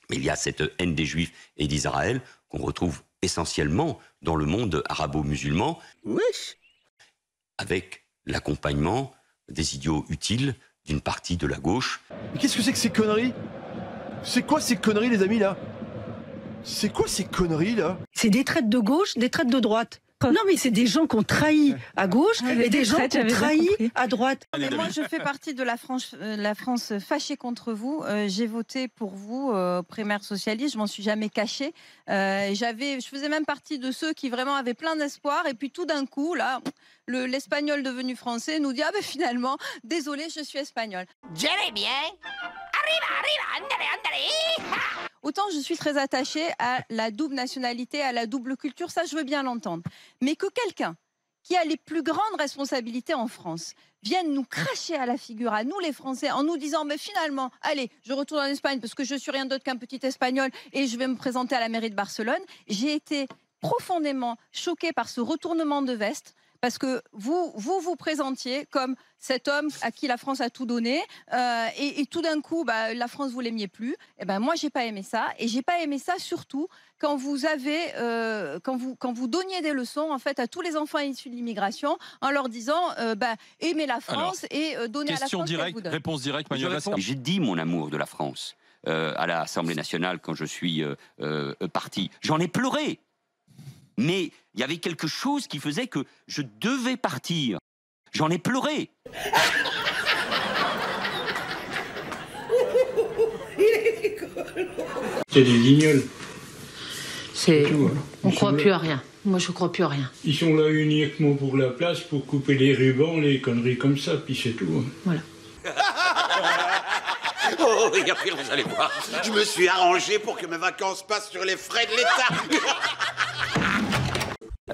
Mais il y a cette haine des Juifs et d'Israël qu'on retrouve essentiellement dans le monde arabo-musulman, avec l'accompagnement des idiots utiles d'une partie de la gauche. Mais qu'est-ce que c'est que ces conneries? C'est quoi ces conneries, les amis, là? C'est quoi ces conneries, là? C'est des traites de gauche, des traites de droite. Non, mais c'est des gens qui ont trahi à gauche et des gens qui ont trahi à droite. Mais moi, je fais partie de la France fâchée contre vous. J'ai voté pour vous, primaire socialiste. Je m'en suis jamais cachée. Je faisais même partie de ceux qui vraiment avaient plein d'espoir. Et puis tout d'un coup, là, l'espagnol devenu français nous dit « Ah ben finalement, désolé, je suis espagnol. » Autant je suis très attachée à la double nationalité, à la double culture, ça je veux bien l'entendre. Mais que quelqu'un qui a les plus grandes responsabilités en France vienne nous cracher à la figure, à nous les Français, en nous disant mais finalement, allez, je retourne en Espagne parce que je suis rien d'autre qu'un petit espagnol et je vais me présenter à la mairie de Barcelone. J'ai été profondément choquée par ce retournement de veste. Parce que vous présentiez comme cet homme à qui la France a tout donné et tout d'un coup, la France, vous l'aimiez plus. Et ben moi, j'ai pas aimé ça. Et j'ai pas aimé ça surtout quand vous avez, quand vous donniez des leçons en fait à tous les enfants issus de l'immigration en leur disant aimez la France. Alors, et donnez à la France. Question directe, réponse directe, Manuel Valls. J'ai dit mon amour de la France à l'Assemblée nationale quand je suis parti. J'en ai pleuré. Mais il y avait quelque chose qui faisait que je devais partir. J'en ai pleuré. C'est des guignols. On ne croit plus à rien. Moi, je ne crois plus à rien. Ils sont là uniquement pour la place, pour couper les rubans, les conneries comme ça, puis c'est tout. Voilà. Oh, regardez, vous allez voir. Je me suis arrangé pour que mes vacances passent sur les frais de l'État.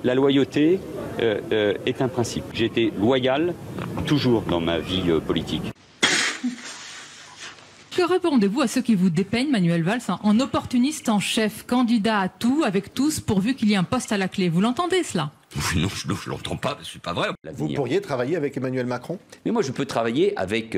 La loyauté est un principe. J'ai été loyal toujours dans ma vie politique. Que répondez-vous à ceux qui vous dépeignent, Manuel Valls, en opportuniste en chef, candidat à tout, avec tous, pourvu qu'il y ait un poste à la clé? Vous l'entendez, cela? Non, je ne l'entends pas, ce n'est pas vrai. Vous pourriez travailler avec Emmanuel Macron? Mais moi, je peux travailler avec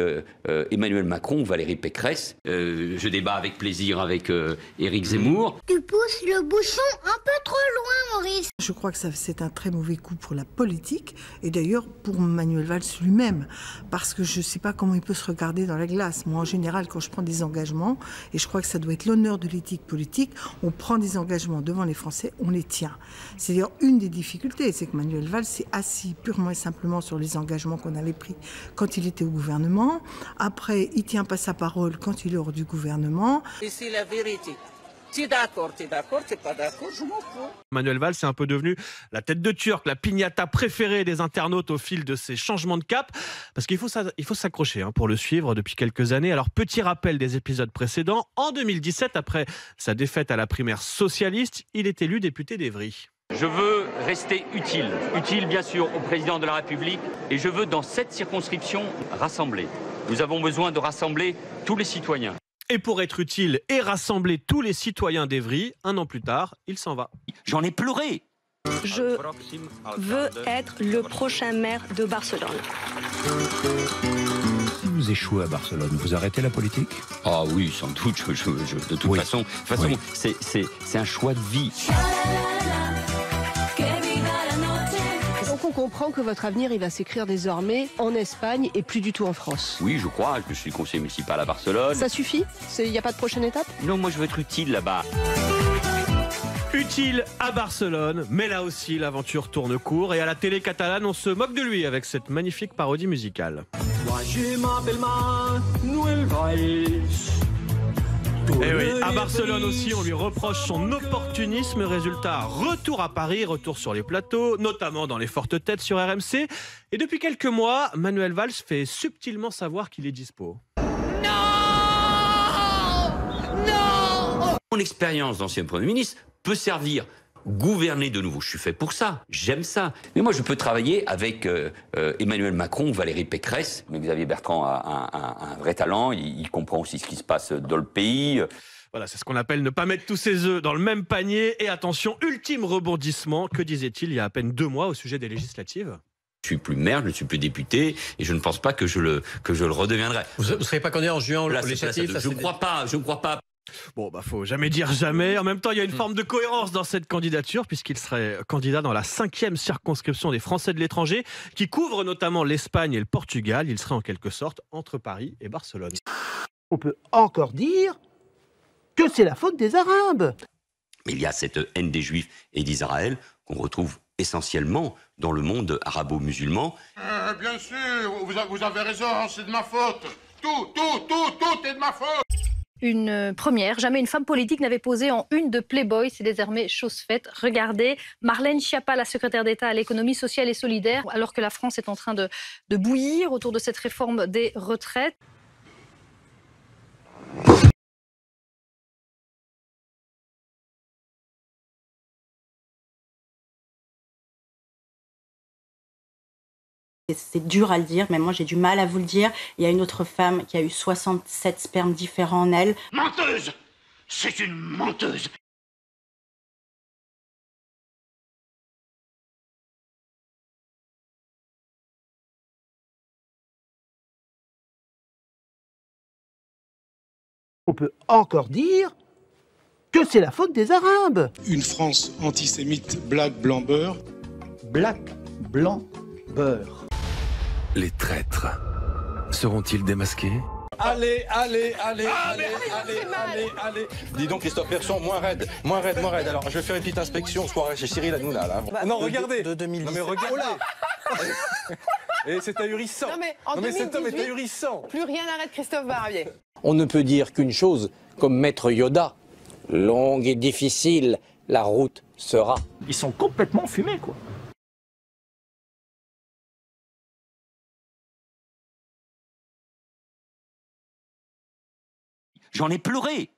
Emmanuel Macron ou Valérie Pécresse. Je débat avec plaisir avec Éric Zemmour. Tu pousses le bouchon un peu trop loin, Maurice. Je crois que c'est un très mauvais coup pour la politique et d'ailleurs pour Manuel Valls lui-même. Parce que je ne sais pas comment il peut se regarder dans la glace. Moi, en général, quand je prends des engagements, et je crois que ça doit être l'honneur de l'éthique politique, on prend des engagements devant les Français, on les tient. C'est d'ailleurs une des difficultés. C'est que Manuel Valls s'est assis purement et simplement sur les engagements qu'on avait pris quand il était au gouvernement. Après, il ne tient pas sa parole quand il est hors du gouvernement. Et c'est la vérité. T'es d'accord, t'es pas d'accord, je m'en fous. Manuel Valls est un peu devenu la tête de Turc, la piñata préférée des internautes au fil de ses changements de cap. Parce qu'il faut s'accrocher pour le suivre depuis quelques années. Alors, petit rappel des épisodes précédents. En 2017, après sa défaite à la primaire socialiste, il est élu député d'Évry. Je veux rester utile bien sûr au président de la République et je veux dans cette circonscription rassembler. Nous avons besoin de rassembler tous les citoyens. Et pour être utile et rassembler tous les citoyens d'Évry, un an plus tard, il s'en va. J'en ai pleuré. Je veux être le prochain maire de Barcelone. Si vous échouez à Barcelone, vous arrêtez la politique? Ah oui, sans doute. De toute façon, c'est un choix de vie. Donc on comprend que votre avenir il va s'écrire désormais en Espagne et plus du tout en France. Oui, je crois. Je suis conseiller municipal à Barcelone. Ça suffit? Il n'y a pas de prochaine étape? Non, moi je veux être utile là-bas. Utile à Barcelone, mais là aussi l'aventure tourne court et à la télé catalane on se moque de lui avec cette magnifique parodie musicale. Moi je m'appelle Manuel Valls. Et oui, à Barcelone aussi, on lui reproche son opportunisme. Résultat, retour à Paris, retour sur les plateaux, notamment dans les fortes têtes sur RMC. Et depuis quelques mois, Manuel Valls fait subtilement savoir qu'il est dispo. Mon expérience d'ancien Premier ministre peut servir gouverner de nouveau. Je suis fait pour ça, j'aime ça. Mais moi, je peux travailler avec Emmanuel Macron ou Valérie Pécresse. Mais Xavier Bertrand a un vrai talent, il comprend aussi ce qui se passe dans le pays. Voilà, c'est ce qu'on appelle ne pas mettre tous ses œufs dans le même panier. Et attention, ultime rebondissement, que disait-il il y a à peine 2 mois au sujet des législatives? Je suis plus maire, je ne suis plus député, et je ne pense pas que je le redeviendrai. Vous ne serez pas candidat en juin aux législatives? Je ne crois pas. Bon, bah, faut jamais dire jamais. En même temps, il y a une forme de cohérence dans cette candidature, puisqu'il serait candidat dans la 5e circonscription des Français de l'étranger, qui couvre notamment l'Espagne et le Portugal. Il serait en quelque sorte entre Paris et Barcelone. On peut encore dire que c'est la faute des Arabes. Mais il y a cette haine des Juifs et d'Israël qu'on retrouve essentiellement dans le monde arabo-musulman. Bien sûr, vous avez raison, c'est de ma faute. Tout est de ma faute. Une première, jamais une femme politique n'avait posé en une de Playboy, c'est désormais chose faite. Regardez, Marlène Schiappa, la secrétaire d'État à l'économie sociale et solidaire, alors que la France est en train de bouillir autour de cette réforme des retraites. C'est dur à le dire, mais moi j'ai du mal à vous le dire. Il y a une autre femme qui a eu 67 spermes différents en elle. Menteuse! C'est une menteuse! On peut encore dire que c'est la faute des Arabes. Une France antisémite black, blanc, beurre. Black, blanc, beurre. Les traîtres seront-ils démasqués? Allez. Dis donc, Christophe Persson, moins raide. Alors, je vais faire une petite inspection, soirée chez Cyril Hanouna, là. Non, regardez. De 2010. Non, mais regardez. Et c'est ahurissant. Non, mais cet homme est ahurissant. Plus rien n'arrête Christophe Barbier. On ne peut dire qu'une chose, comme Maître Yoda. Longue et difficile, la route sera. Ils sont complètement fumés, quoi. J'en ai pleuré.